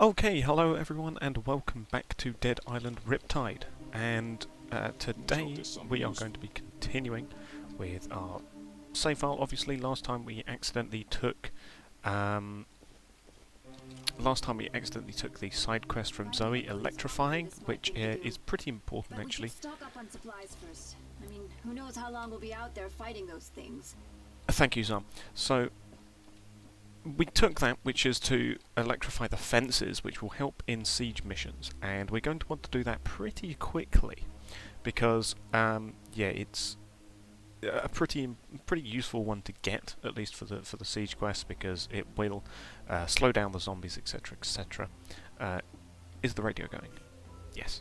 Okay, hello everyone and welcome back to Dead Island Riptide, and today we are going to be continuing with our save file. Obviously last time we accidentally took the side quest from Zoe, electrifying, which is pretty important actually. Stock up on supplies first. I mean, who knows how long we'll be out there fighting those things. Thank you, Zam. So we took that, which is to electrify the fences, which will help in siege missions, and we're going to want to do that pretty quickly because, yeah, it's a pretty useful one to get, at least for the siege quest, because it will slow down the zombies, etc., etc. Is the radio going? Yes.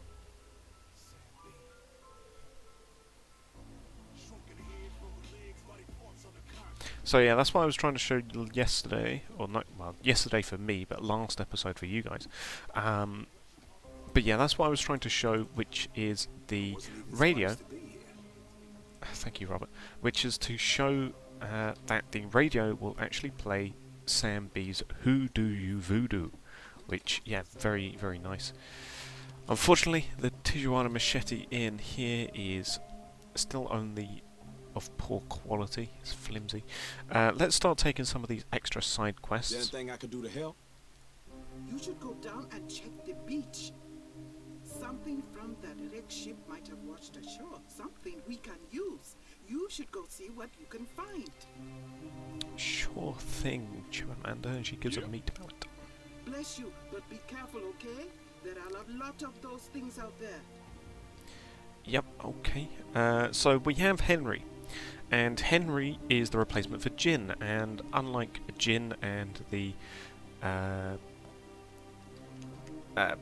So yeah, that's what I was trying to show you yesterday, or not, well, yesterday for me, but last episode for you guys. But yeah, that's what I was trying to show, which is the radio. Thank you, Robert. Which is to show that the radio will actually play Sam B's "Who Do You Voodoo," which, yeah, very, very nice. Unfortunately, the Tijuana Machete in here is still only of poor quality. It's flimsy. Let's start taking some of these extra side quests. Is there anything I could do to help? You should go down and check the beach. Something from that wrecked ship might have washed ashore. Something we can use. You should go see what you can find. Sure thing, Chimamanda, and she gives a meat pellet. Bless you, but be careful, okay? There are a lot of those things out there. Yep, okay. So we have Henry. And Henry is the replacement for Jin, and unlike Jin and the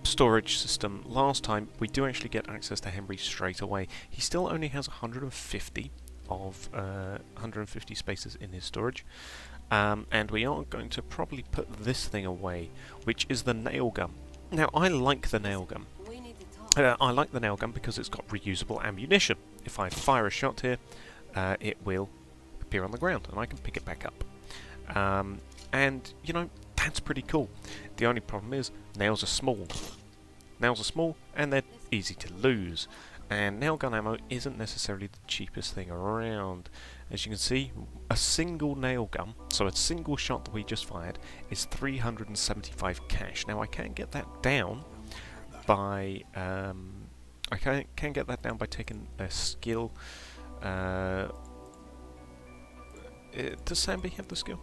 storage system last time, we do actually get access to Henry straight away. He still only has 150 of 150 spaces in his storage, and we are going to probably put this thing away, which is the nail gun. Now, I like the nail gun. I like the nail gun because it's got reusable ammunition. If I fire a shot here, it will appear on the ground and I can pick it back up. And, you know, that's pretty cool. The only problem is nails are small. Nails are small and they're easy to lose. And nail gun ammo isn't necessarily the cheapest thing around. As you can see, a single nail gun, so a single shot that we just fired, is 375 cash. Now I can get that down by I can get that down by taking a skill. Does Sambi have the skill?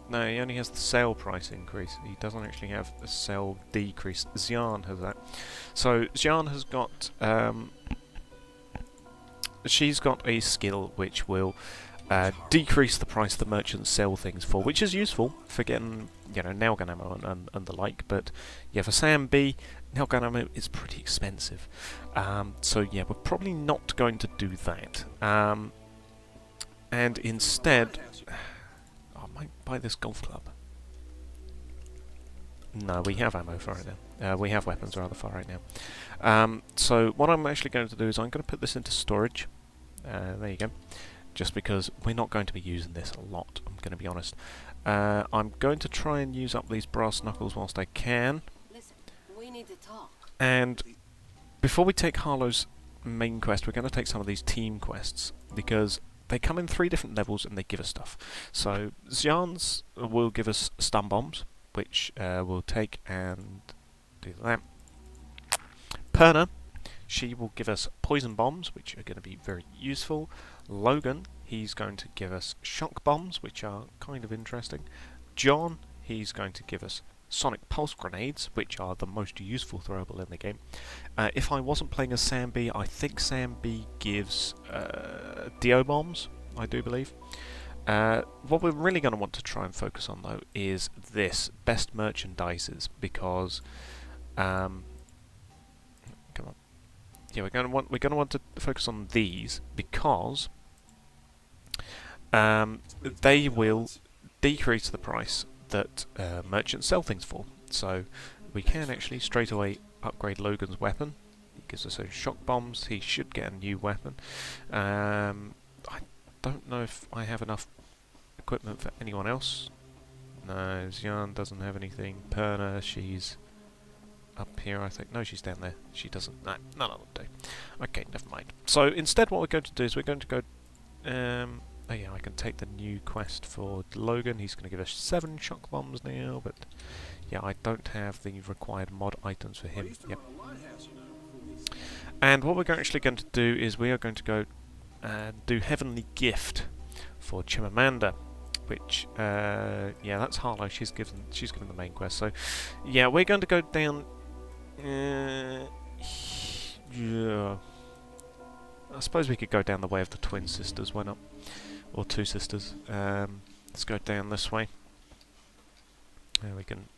No, he only has the sale price increase. He doesn't actually have a sale decrease. Xian has that. So Xian has got she's got a skill which will decrease the price the merchants sell things for, which is useful for getting, you know, nail gun ammo and the like. But yeah, for Sam B, nail gun ammo is pretty expensive. So yeah, we're probably not going to do that. And instead, I might buy this golf club. No, we have ammo for it now. We have weapons rather for right now. So what I'm actually going to do is I'm going to put this into storage. There you go. Just because we're not going to be using this a lot, I'm going to be honest. I'm going to try and use up these brass knuckles whilst I can. Listen, we need to talk. And before we take Harlow's main quest, we're going to take some of these team quests, because they come in 3 different levels and they give us stuff. So Xian's will give us stun bombs, which we'll take and do that. Perna, she will give us poison bombs, which are going to be very useful. Logan, he's going to give us shock bombs, which are kind of interesting. John, he's going to give us sonic pulse grenades, which are the most useful throwable in the game. If I wasn't playing as Sam B, I think Sam B gives Dio bombs, I do believe. What we're really going to want to try and focus on, though, is this best merchandises, because come on. Yeah, we're going to want to focus on these because they will decrease the price that merchants sell things for. So we can actually straight away upgrade Logan's weapon. He gives us those shock bombs. He should get a new weapon. I don't know if I have enough equipment for anyone else. No, Xian doesn't have anything. Perna, she's up here, I think. No, she's down there. She doesn't. No, none of them do. Okay, never mind. So instead what we're going to do is we're going to go... oh yeah, I can take the new quest for Logan. He's going to give us 7 shock bombs now, but yeah, I don't have the required mod items for him. Yep. And what we're actually going to do is we are going to go and do Heavenly Gift for Chimamanda, which yeah, that's Harlow. She's given the main quest. So yeah, we're going to go down. Yeah, I suppose we could go down the way of the twin sisters. Why not? Or 2 sisters. Let's go down this way. There we can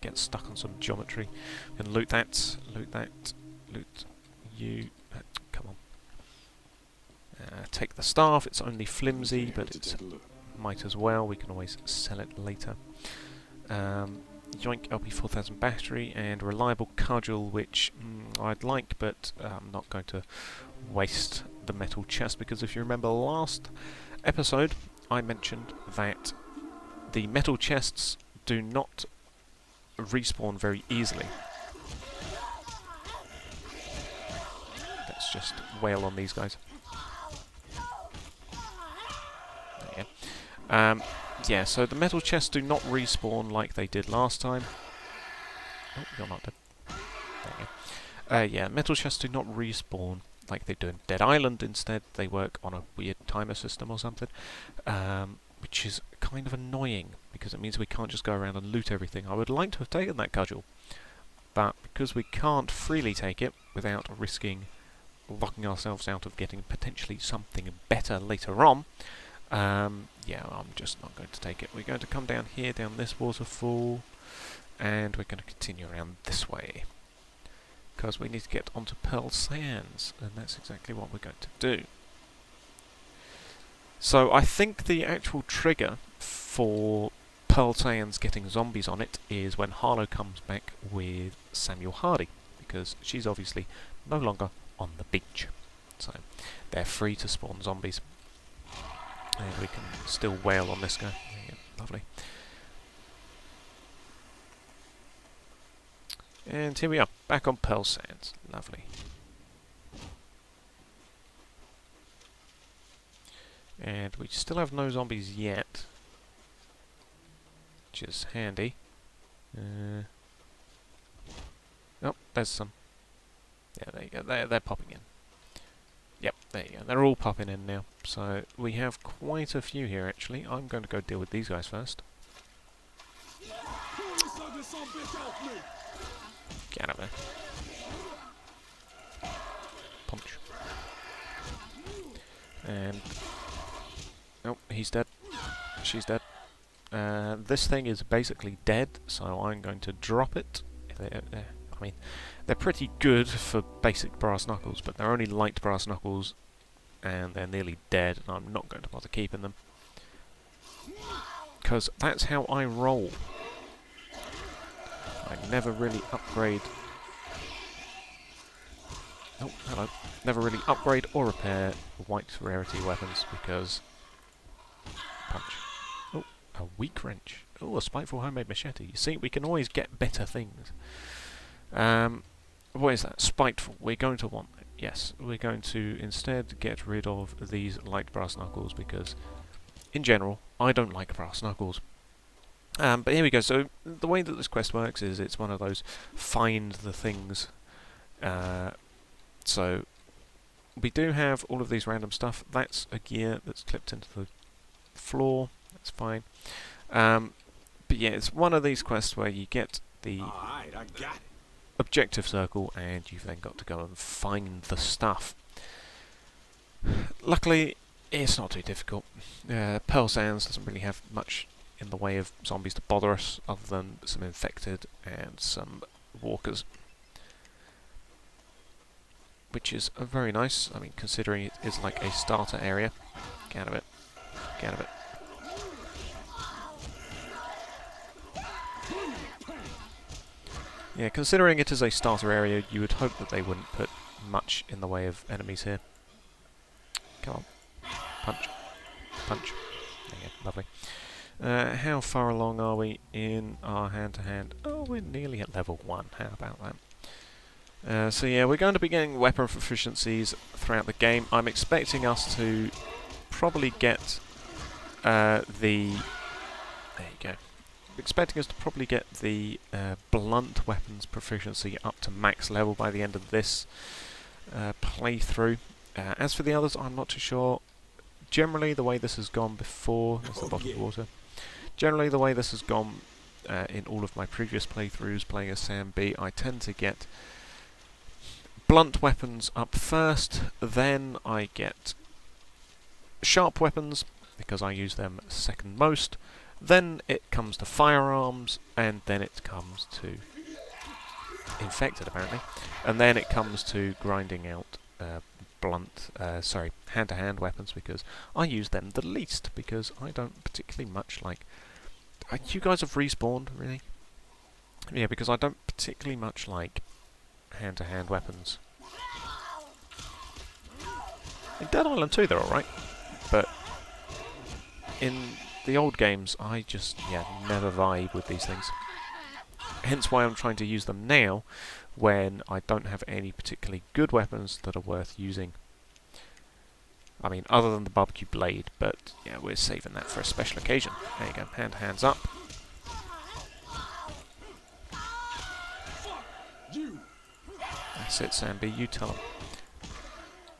get stuck on some geometry. We can loot that, loot you. Come on. Take the staff. It's only flimsy, but it's might as well. We can always sell it later. Yoink LP 4000 battery and reliable cudgel, which I'd like, but I'm not going to waste the metal chest, because if you remember last episode I mentioned that the metal chests do not respawn very easily. Let's just wail on these guys. There you go. Yeah, so the metal chests do not respawn like they did last time. Oh, you're not dead. There you go. Yeah, metal chests do not respawn like they do in Dead Island. Instead, they work on a weird timer system or something, which is kind of annoying, because it means we can't just go around and loot everything. I would like to have taken that cudgel, but because we can't freely take it without risking locking ourselves out of getting potentially something better later on, yeah, I'm just not going to take it. We're going to come down here, down this waterfall, and we're going to continue around this way, because we need to get onto Pearl Sands, and that's exactly what we're going to do. So I think the actual trigger for Pearl Sands getting zombies on it is when Harlow comes back with Samuel Hardy, because she's obviously no longer on the beach. So they're free to spawn zombies. And we can still wail on this guy. There you go. Lovely. And here we are, back on Pearl Sands. Lovely. And we still have no zombies yet, which is handy. Oh, there's some. Yeah, there you go. They're popping in. Yep, there you go. They're all popping in now. So we have quite a few here, actually. I'm going to go deal with these guys first. Get out of there. Punch. And... oh, he's dead. She's dead. This thing is basically dead, so I'm going to drop it. I mean, they're pretty good for basic brass knuckles, but they're only light brass knuckles, and they're nearly dead, and I'm not going to bother keeping them, because that's how I roll. I never really upgrade... oh, hello. Never really upgrade or repair white rarity weapons, because... punch. Oh, a weak wrench. Oh, a spiteful homemade machete. You see, we can always get better things. What is that? Spiteful. We're going to want it. Yes, we're going to instead get rid of these light brass knuckles, because in general I don't like brass knuckles. But here we go. So the way that this quest works is it's one of those find the things. So we do have all of these random stuff. That's a gear that's clipped into the floor. That's fine. But yeah, it's one of these quests where you get the Alright, I got it. objective circle, and you've then got to go and find the stuff. Luckily, it's not too difficult. Pearl Sands doesn't really have much in the way of zombies to bother us, other than some infected and some walkers. Which is very nice, I mean, considering it is like a starter area. Get out of it. Get out of it. Yeah, considering it is a starter area, you would hope that they wouldn't put much in the way of enemies here. Come on. Punch. Punch. There you go. Lovely. How far along are we in our hand-to-hand? Oh, we're nearly at level 1. How about that? So yeah, we're going to be getting weapon proficiencies throughout the game. I'm expecting us to probably get the... There you go. Expecting us to probably get the blunt weapons proficiency up to max level by the end of this playthrough. As for the others, I'm not too sure. Generally, the way this has gone before... That's the bottled water. Generally, the way this has gone in all of my previous playthroughs playing as Sam B, I tend to get blunt weapons up first, then I get sharp weapons, because I use them second most, then it comes to firearms, and then it comes to infected, apparently, and then it comes to grinding out hand-to-hand weapons, because I use them the least, because I don't particularly much like... You guys have respawned, really? Yeah, because I don't particularly much like hand-to-hand weapons. In Dead Island 2 they're alright, but in the old games I just, never vibe with these things. Hence why I'm trying to use them now, when I don't have any particularly good weapons that are worth using. I mean, other than the barbecue blade, but yeah, we're saving that for a special occasion. There you go, hands up. That's it, Sam B, you tell them.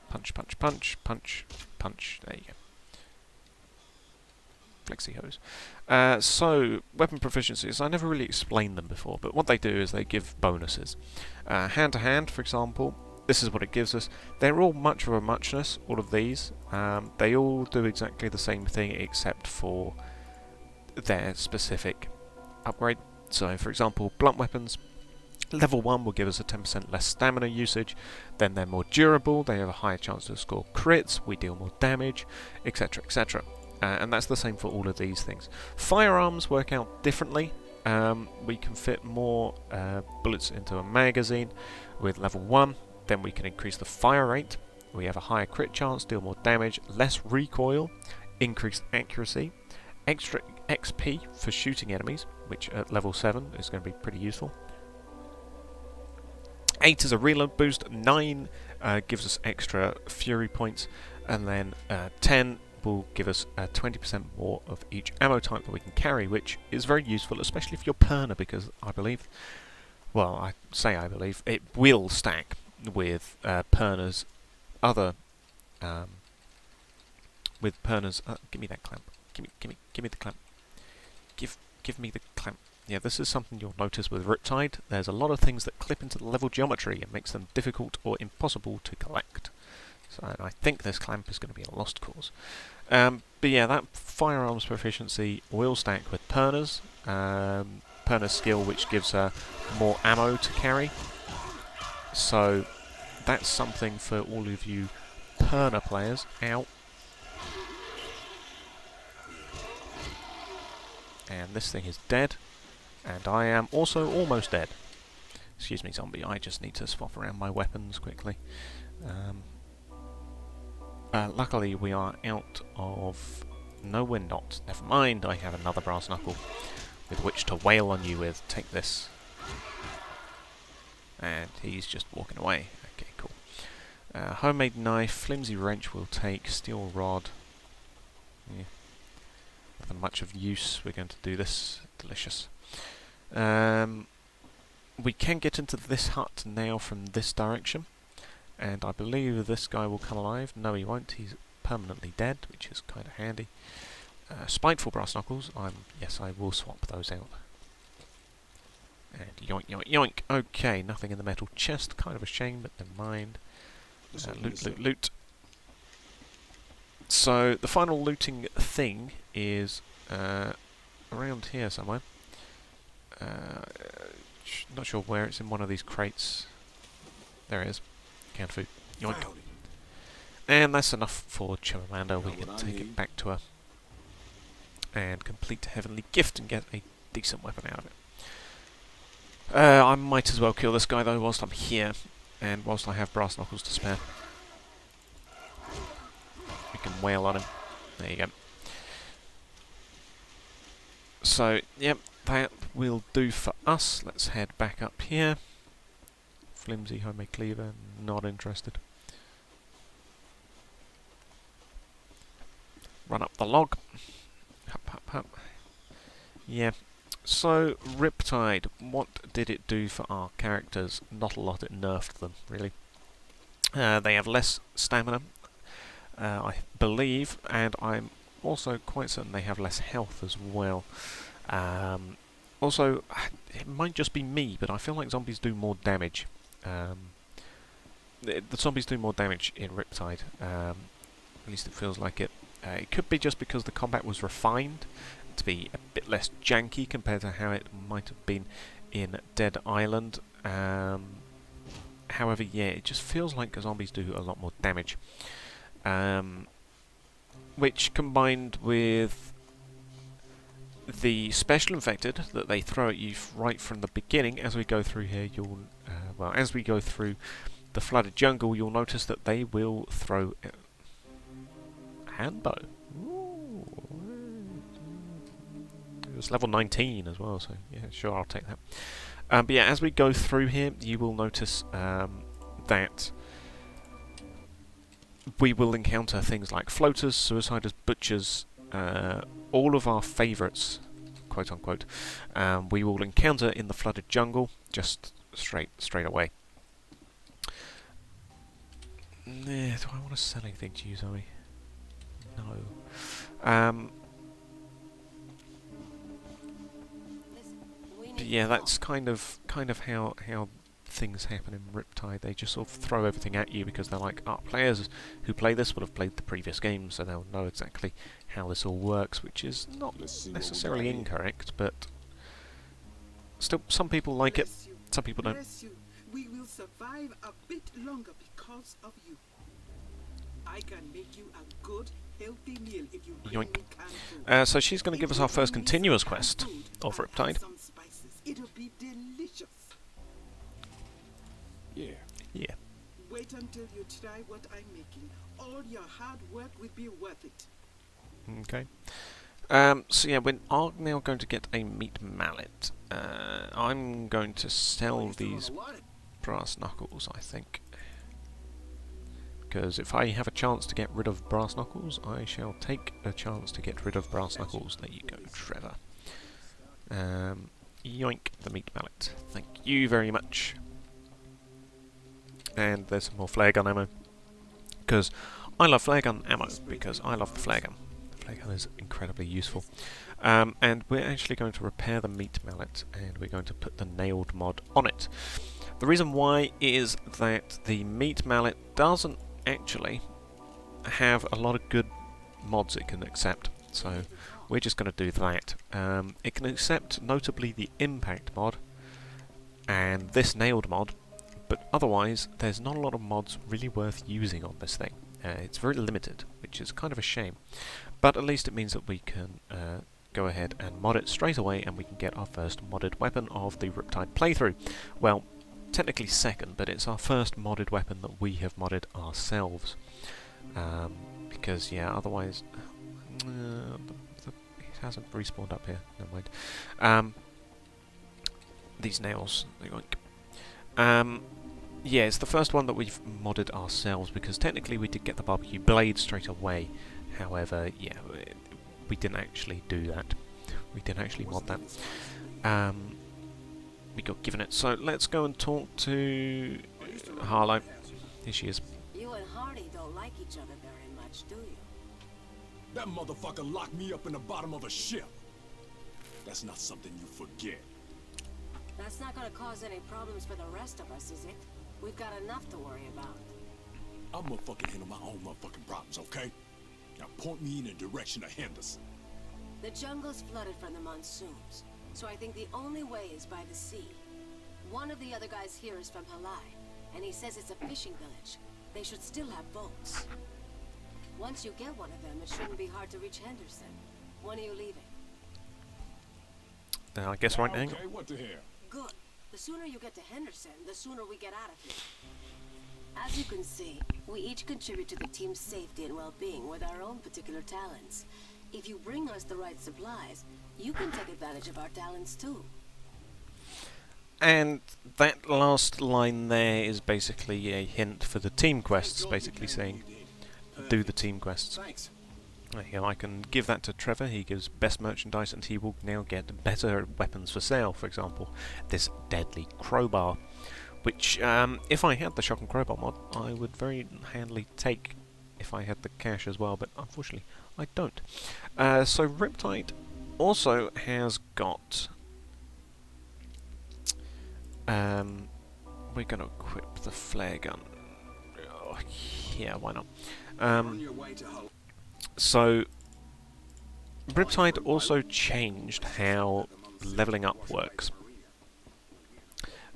Punch, punch, punch, punch, punch. There you go. Flexi hose. So, weapon proficiencies. I never really explained them before, but what they do is they give bonuses. Hand to hand, for example, this is what it gives us. They're all much of a muchness, all of these. They all do exactly the same thing except for their specific upgrade. So, for example, blunt weapons. Level 1 will give us a 10% less stamina usage, then they're more durable, they have a higher chance to score crits, we deal more damage, etc, etc. And that's the same for all of these things. Firearms work out differently. We can fit more bullets into a magazine with level 1, then we can increase the fire rate, we have a higher crit chance, deal more damage, less recoil, increased accuracy, extra XP for shooting enemies, which at level 7 is going to be pretty useful. 8 is a reload boost, 9 gives us extra fury points, and then 10 will give us 20% more of each ammo type that we can carry, which is very useful, especially if you're Perner, because I believe, well, I believe, it will stack with Perner's other, give me that clamp, give me the clamp, give me the clamp. Yeah, this is something you'll notice with Riptide. There's a lot of things that clip into the level geometry and makes them difficult or impossible to collect. So I think this clamp is going to be a lost cause. But yeah, that firearms proficiency will stack with Perner's. Perner's skill, which gives her more ammo to carry. So that's something for all of you Perner players. Ow. And this thing is dead. And I am also almost dead. Excuse me, zombie, I just need to swap around my weapons quickly. Luckily we are out of... No, we're not. Never mind, I have another brass knuckle with which to wail on you with. Take this. And he's just walking away. Okay, cool. Homemade knife, flimsy wrench will take, steel rod. Yeah. Nothing much of use, we're going to do this. Delicious. We can get into this hut now from this direction, and I believe this guy will come alive. No, he won't. He's permanently dead, which is kind of handy. Spiteful brass knuckles. Yes, I will swap those out. And yoink, yoink, yoink. Okay, nothing in the metal chest. Kind of a shame, but never mind. Loot, loot, loot. So the final looting thing is around here somewhere. Not sure where. It's in one of these crates. There it is. Canned food. Yoink. And that's enough for Chimamanda. We can take it back to her and complete the heavenly gift and get a decent weapon out of it. I might as well kill this guy though whilst I'm here, and whilst I have brass knuckles to spare. We can wail on him. There you go. So, yep, that will do for us. Let's head back up here. Flimsy homemade cleaver, not interested. Run up the log. Hup, hup, hup. Yeah. So, Riptide, what did it do for our characters? Not a lot, it nerfed them, really. They have less stamina, I believe, and I'm also quite certain they have less health as well. Also, it might just be me, but I feel like zombies do more damage. The zombies do more damage in Riptide, at least it feels like it. It could be just because the combat was refined to be a bit less janky compared to how it might have been in Dead Island. However, yeah, it just feels like zombies do a lot more damage. Which, combined with the special infected that they throw at you right from the beginning, as we go through here, you'll as we go through the flooded jungle, you'll notice that they will throw handbow. Ooh. It was level 19 as well, so yeah, sure, I'll take that. But yeah, as we go through here, you will notice that we will encounter things like floaters, suiciders, butchers, all of our favourites, quote unquote, we will encounter in the flooded jungle just straight away. Do I want to sell anything to you, Zoe? No. But yeah, that's kind of how things happen in Riptide. They just sort of throw everything at you because they're like, players who play this would have played the previous game, so they'll know exactly how this all works, which is not necessarily incorrect, but still, some people like it, some people don't. We will survive a bit longer because of you. I can make you a good, healthy meal if you bring me canned food. So she's going to give us our first continuous quest of Riptide. It'll be delicious. Yeah. Yeah. Wait until you try what I'm making. All your hard work will be worth it. Okay. So yeah, we're now going to get a meat mallet. I'm going to sell these brass knuckles, I think. Because if I have a chance to get rid of brass knuckles, I shall take a chance to get rid of brass knuckles. There you go, Trevor. Yoink, the meat mallet. Thank you very much. And there's some more flare gun ammo. Because I love flare gun ammo, because I love the flare gun. The flare gun is incredibly useful. And we're actually going to repair the meat mallet, and we're going to put the nailed mod on it. The reason why is that the meat mallet doesn't actually have a lot of good mods it can accept, so we're just going to do that. It can accept notably the impact mod and this nailed mod, but otherwise there's not a lot of mods really worth using on this thing. It's very limited, which is kind of a shame, but at least it means that we can go ahead and mod it straight away, and we can get our first modded weapon of the Riptide playthrough. Well, technically second, but it's our first modded weapon that we have modded ourselves. Because, yeah, otherwise... it hasn't respawned up here, never mind. These nails, they like... yeah, it's the first one that we've modded ourselves, because technically we did get the barbecue blade straight away. However, yeah, we didn't actually do that. We didn't actually mod that. We got given it. So let's go and talk to Harlow. Here she is. You and Hardy don't like each other very much, do you? That motherfucker locked me up in the bottom of a ship. That's not something you forget. That's not gonna cause any problems for the rest of us, is it? We've got enough to worry about. I'm gonna fucking handle my own motherfucking problems, okay? Now point me in the direction of Henderson. The jungle's flooded from the monsoons, so I think the only way is by the sea. One of the other guys here is from Halai, and he says it's a fishing village. They should still have boats. Once you get one of them, it shouldn't be hard to reach Henderson. When are you leaving? I guess right now. Okay, what the hell? Good. The sooner you get to Henderson, the sooner we get out of here. As you can see, we each contribute to the team's safety and well-being with our own particular talents. If you bring us the right supplies, You can take advantage of our talents too. And that last line there is basically a hint for the team quests, basically saying, do the team quests. Thanks. There you go, I can give that to Trevor, he gives best merchandise and he will now get better weapons for sale, for example, this deadly crowbar, which, if I had the shock and crowbar mod, I would very handily take if I had the cash as well, but unfortunately I don't. So Riptide also has got... we're going to equip the flare gun. Oh, yeah, why not? On your way to Hull. So, Riptide also changed how leveling up works.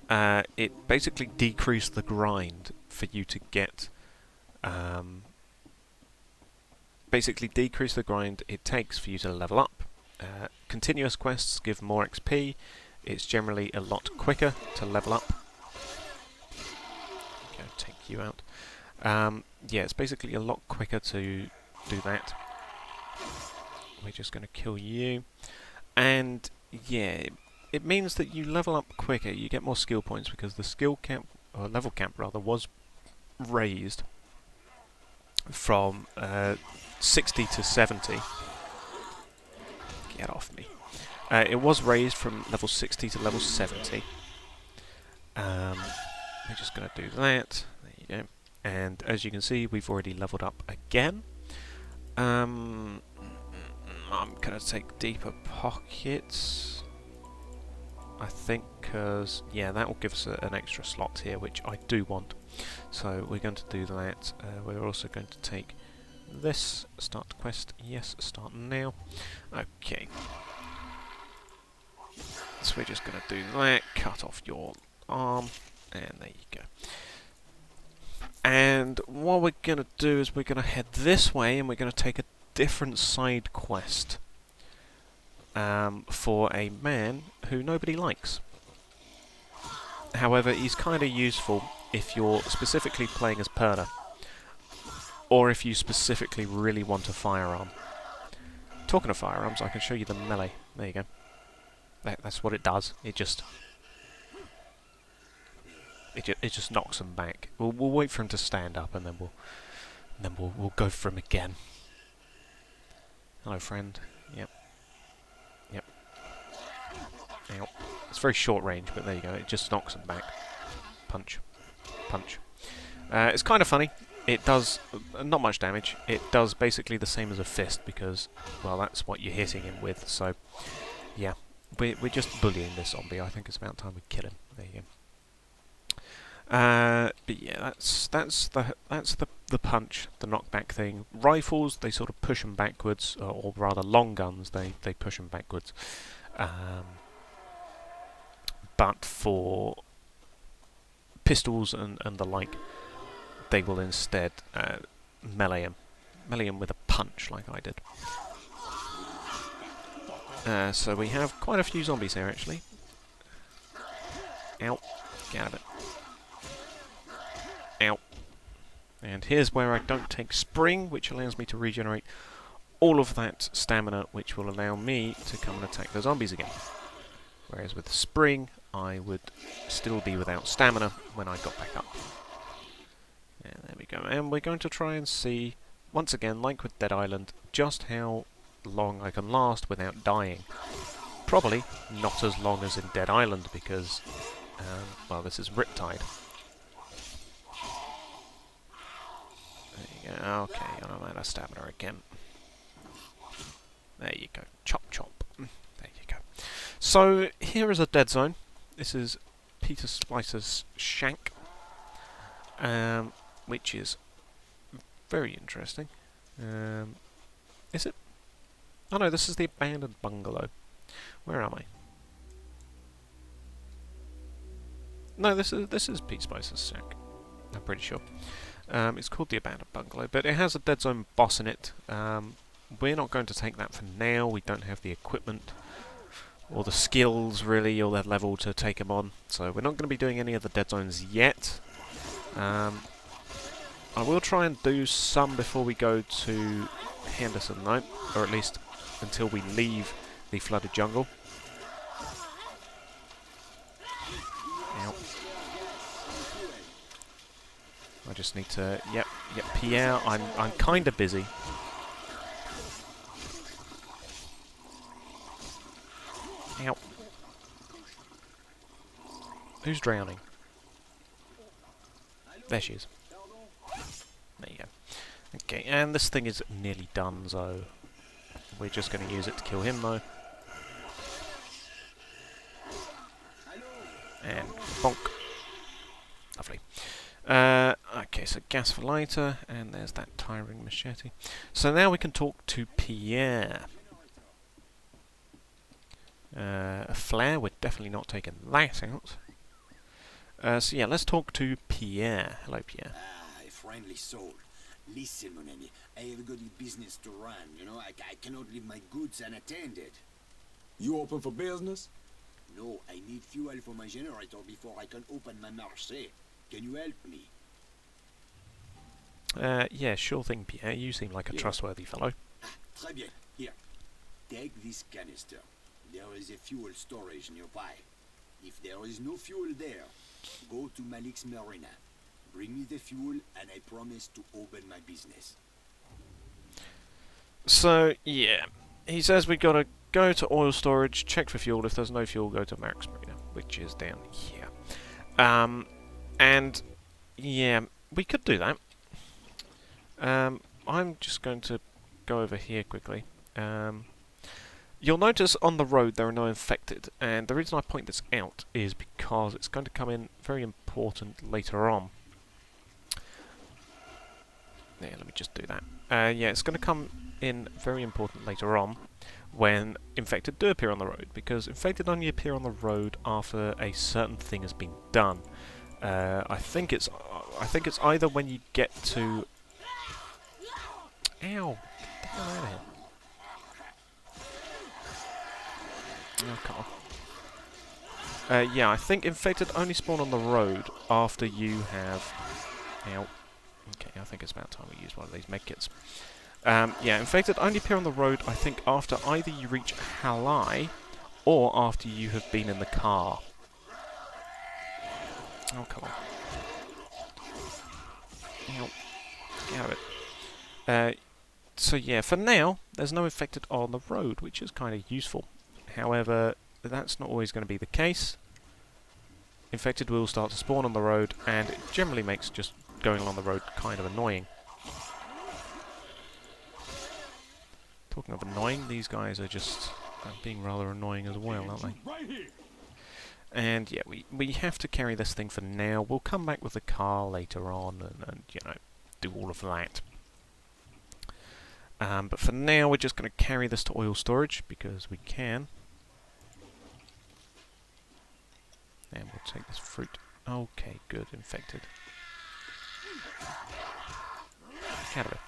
It basically decreased the grind for you to get... basically decrease the grind it takes for you to level up. Continuous quests give more XP. It's generally a lot quicker to level up. Okay, take you out. Yeah, it's basically a lot quicker to do that. We're just going to kill you. And yeah, it means that you level up quicker, you get more skill points because the skill cap, or level cap rather, was raised from 60 to 70. Get off me. It was raised from level 60 to level 70. We're just going to do that. There you go. And as you can see, we've already leveled up again. I'm going to take deeper pockets, I think, because, yeah, that will give us an extra slot here, which I do want. So we're going to do that. We're also going to take this. Start quest. Yes, start now. Okay. So we're just going to do that. Cut off your arm. And there you go. And what we're going to do is we're going to head this way and we're going to take a different side quest for a man who nobody likes. However, he's kind of useful if you're specifically playing as Perna, or if you specifically really want a firearm. Talking of firearms, I can show you the melee. There you go. That's what it does. It just knocks them back. We'll wait for him to stand up, and then we'll go for him again. Hello, friend. Yep. Yep. Ow. It's very short range, but there you go. It just knocks them back. Punch. Punch. It's kind of funny. It does not much damage. It does basically the same as a fist because, well, that's what you're hitting him with. So, yeah, we're just bullying this zombie. I think it's about time we kill him. There you go. But yeah, that's the punch, the knockback thing. Rifles, they sort of push them backwards, or rather, long guns, they push them backwards. But for pistols and the like, they will instead melee him with a punch, like I did. So we have quite a few zombies here, actually. Ow! Get out of it. Ow. And here's where I don't take spring, which allows me to regenerate all of that stamina, which will allow me to come and attack the zombies again. Whereas with spring, I would still be without stamina when I got back up. And there we go. And we're going to try and see, once again, like with Dead Island, just how long I can last without dying. Probably not as long as in Dead Island, because, well, this is Riptide. There you go. Okay, I'm out of stamina again. There you go. Chop, chop. There you go. So, here is a dead zone. This is Peter Splicer's Shank, which is very interesting. Is it? Oh no, this is the abandoned bungalow. Where am I? No, this is Pete Spicer's Shack. I'm pretty sure. It's called the abandoned bungalow, but it has a dead zone boss in it. We're not going to take that for now. We don't have the equipment or the skills, really, or the level to take him on. So we're not going to be doing any of the dead zones yet. I will try and do some before we go to Henderson, though, or at least until we leave the flooded jungle. Ow. I just need to... Yep, Pierre, I'm kind of busy. Ow. Who's drowning? There she is. There you go. Okay, and this thing is nearly done, so we're just going to use it to kill him, though. And bonk. Lovely. Okay, so gas for lighter, and there's that tiring machete. So now we can talk to Pierre. A flare, we're definitely not taking that out. So yeah, let's talk to Pierre. Hello, Pierre. Ah, a friendly soul. Listen, mon ami, I have got a business to run, you know, I cannot leave my goods unattended. You open for business? No, I need fuel for my generator before I can open my marché. Can you help me? Yeah, sure thing, Pierre. You seem like a trustworthy fellow. Ah, très bien. Here, take this canister. There is a fuel storage nearby. If there is no fuel there, go to Malik's Marina. Bring me the fuel, and I promise to open my business. So, yeah. He says we gotta go to oil storage, check for fuel. If there's no fuel, go to Malik's Marina, which is down here. And, yeah, we could do that. I'm just going to go over here quickly. You'll notice on the road there are no infected, and the reason I point this out is because it's going to come in very important later on. Yeah, let me just do that. Yeah, it's going to come in very important later on when infected do appear on the road, because infected only appear on the road after a certain thing has been done. I think it's either when you get to... Ow! Get the hell out of here. Oh, come on. Yeah, I think infected only spawn on the road after you have... Ow. Okay, I think it's about time we use one of these medkits. Yeah, infected only appear on the road, I think, after either you reach Halai or after you have been in the car. Oh, come on. Ow. Get out of it. So yeah, for now, there's no infected on the road, which is kind of useful. However, that's not always going to be the case. Infected will start to spawn on the road, and it generally makes just going along the road kind of annoying. Talking of annoying, these guys are just being rather annoying as well, aren't they? And yeah, we have to carry this thing for now. We'll come back with the car later on and you know, do all of that. But for now, we're just going to carry this to oil storage, because we can. And we'll take this fruit. Okay, good, infected. Out of it.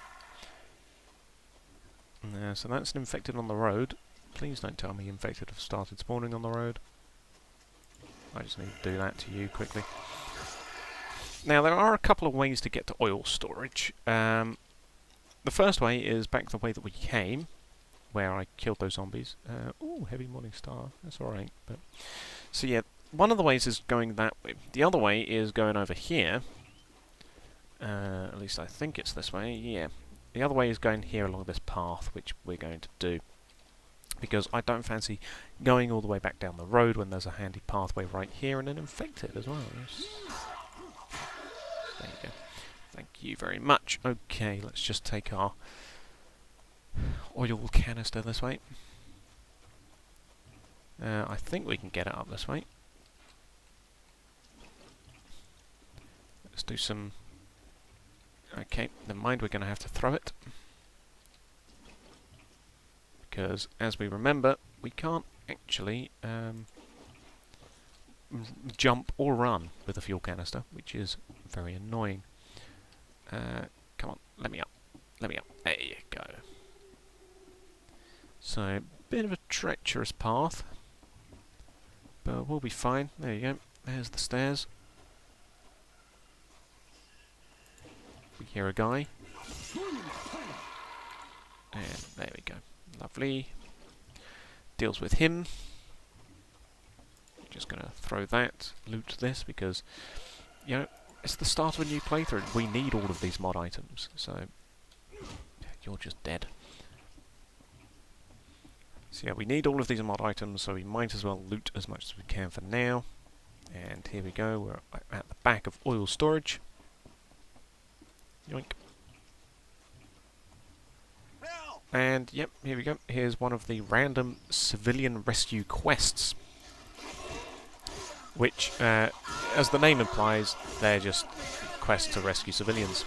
So that's an infected on the road. Please don't tell me infected have started spawning on the road. I just need to do that to you quickly. Now, there are a couple of ways to get to oil storage. The first way is back the way that we came, where I killed those zombies. Ooh, heavy morning star. That's alright. But so yeah, one of the ways is going that way. The other way is going over here. At least I think it's this way. Yeah. The other way is going here along this path, which we're going to do. Because I don't fancy going all the way back down the road when there's a handy pathway right here and an infected as well. Yes. There you go. Thank you very much. Okay, let's just take our oil canister this way. I think we can get it up this way. Let's do some... Okay, never mind, we're going to have to throw it. Because, as we remember, we can't actually jump or run with a fuel canister, which is very annoying. Come on, let me up. Let me up. There you go. So, a bit of a treacherous path. But we'll be fine. There you go. There's the stairs. We hear a guy. And there we go. Lovely. deals with him. Just going to throw that, loot this, because, you know, it's the start of a new playthrough. We need all of these mod items, so you're just dead. So yeah, we need all of these mod items, so we might as well loot as much as we can for now. And here we go, we're at the back of oil storage. Yoink. And yep, here we go. Here's one of the random civilian rescue quests, which, as the name implies, they're just quests to rescue civilians.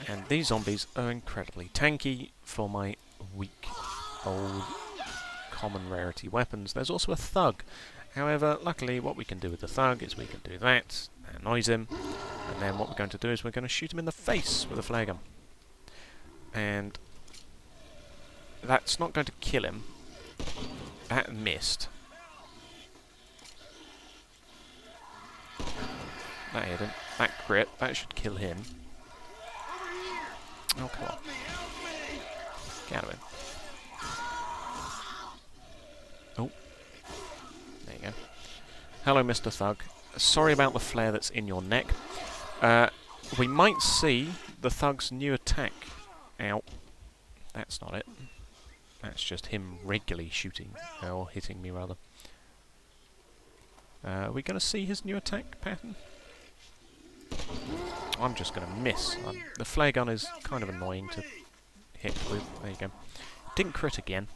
And these zombies are incredibly tanky for my weak, old, common rarity weapons. There's also a thug. However, luckily, what we can do with the thug is we can do that, noise him, and then what we're going to do is we're going to shoot him in the face with a flare gun. And that's not going to kill him. That missed. That hit him. That crit. That should kill him. Oh, come on. Get out of him. Oh. There you go. Hello, Mr. Thug. Sorry about the flare that's in your neck. We might see the Thug's new attack. Ow. That's not it. That's just him regularly shooting, or hitting me rather. Are we going to see his new attack pattern? I'm just going to miss. The flare gun is kind of annoying to hit with. There you go. Didn't crit again.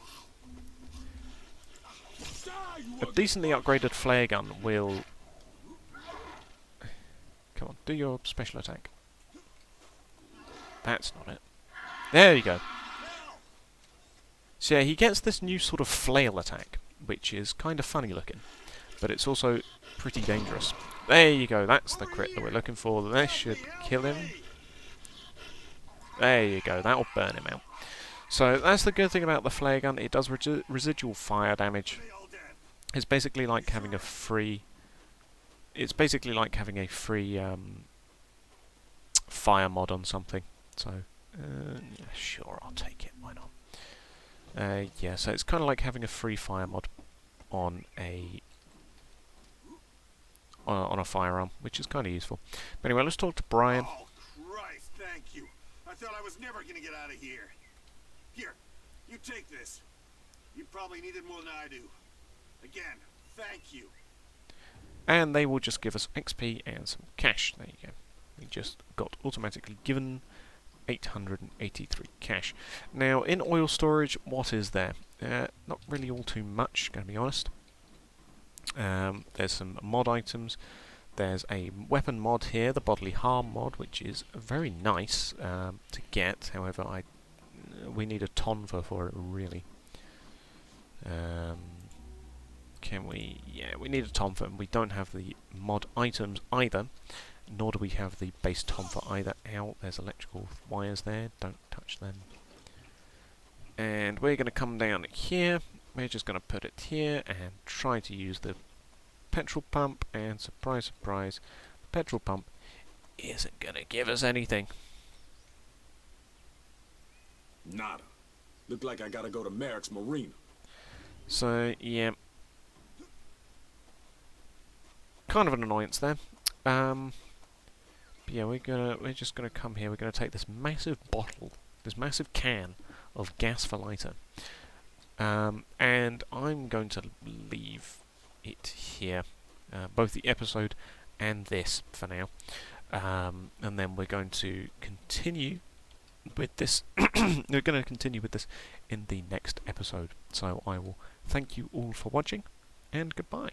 A decently upgraded flare gun will... Come on, do your special attack. That's not it. There you go. So yeah, he gets this new sort of flail attack, which is kind of funny looking, but it's also pretty dangerous. There you go, that's the crit that we're looking for. This should kill him. There you go, that'll burn him out. So that's the good thing about the flare gun, it does residual fire damage. It's basically like having a free... fire mod on something. So, yeah, sure, I'll take it, why not? Yeah, so it's kind of like having a free fire mod on a firearm, which is kind of useful. But anyway, let's talk to Brian. Oh, Christ, thank you. I thought I was never going to get out of here. Here, you take this. You probably need it more than I do. Again, thank you. And they will just give us XP and some cash. There you go. We just got automatically given 883 cash. Now, in oil storage, what is there? Not really all too much, going to be honest. There's some mod items. There's a weapon mod here, the bodily harm mod, which is very nice to get. However, we need a tonfa for it, really. Can we? Yeah, we need a tonfa, and we don't have the mod items either. Nor do we have the base tonfa either. Ow, there's electrical wires there. Don't touch them. And we're going to come down here. We're just going to put it here and try to use the petrol pump. And surprise, surprise, the petrol pump isn't going to give us anything. Nada. Look like I gotta go to Merrick's Marina. So, yeah. Kind of an annoyance there. But yeah, we're just gonna come here. We're gonna take this massive bottle, this massive can of gas for lighter, and I'm going to leave it here, both the episode and this for now, and then we're going to continue with this. We're going to continue with this in the next episode. So I will thank you all for watching, and goodbye.